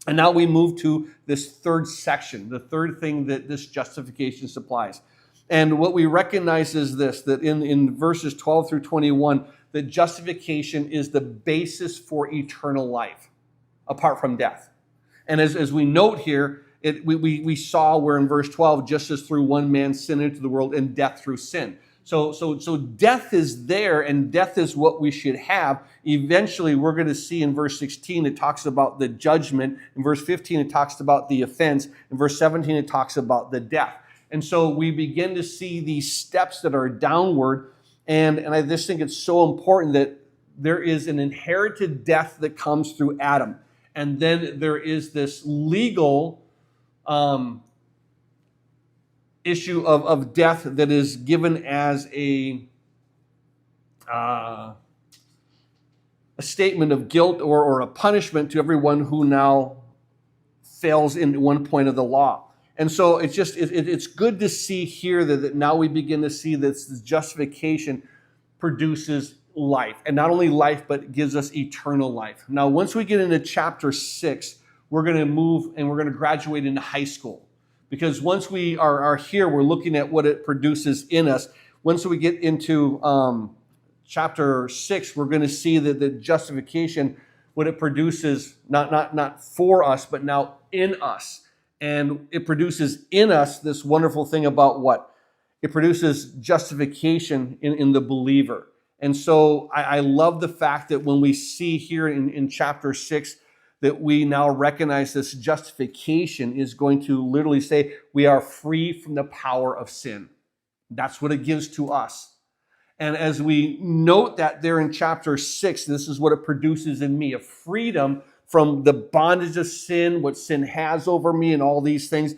And now we move to this third section, the third thing that this justification supplies. And what we recognize is this, that in verses 12 through 21, that justification is the basis for eternal life, apart from death. And as we note here, we saw where in verse 12, just as through one man sin into the world and death through sin. So death is there, and death is what we should have. Eventually, we're going to see in verse 16, it talks about the judgment. In verse 15, it talks about the offense. In verse 17, it talks about the death. And so we begin to see these steps that are downward. And I just think it's so important that there is an inherited death that comes through Adam. And then there is this legal issue of death that is given as a statement of guilt or a punishment to everyone who now fails in one point of the law. And so it's good to see here that now we begin to see that this justification produces life. And not only life, but gives us eternal life. Now, once we get into chapter 6, we're going to move and we're going to graduate into high school. Because once we are here, we're looking at what it produces in us. Once we get into chapter 6, we're going to see that the justification, what it produces, not for us, but now in us. And it produces in us this wonderful thing about what? It produces justification in the believer. And so I love the fact that when we see here in chapter 6, that we now recognize this justification is going to literally say we are free from the power of sin. That's what it gives to us. And as we note that there in chapter 6, this is what it produces in me, a freedom from the bondage of sin, what sin has over me and all these things.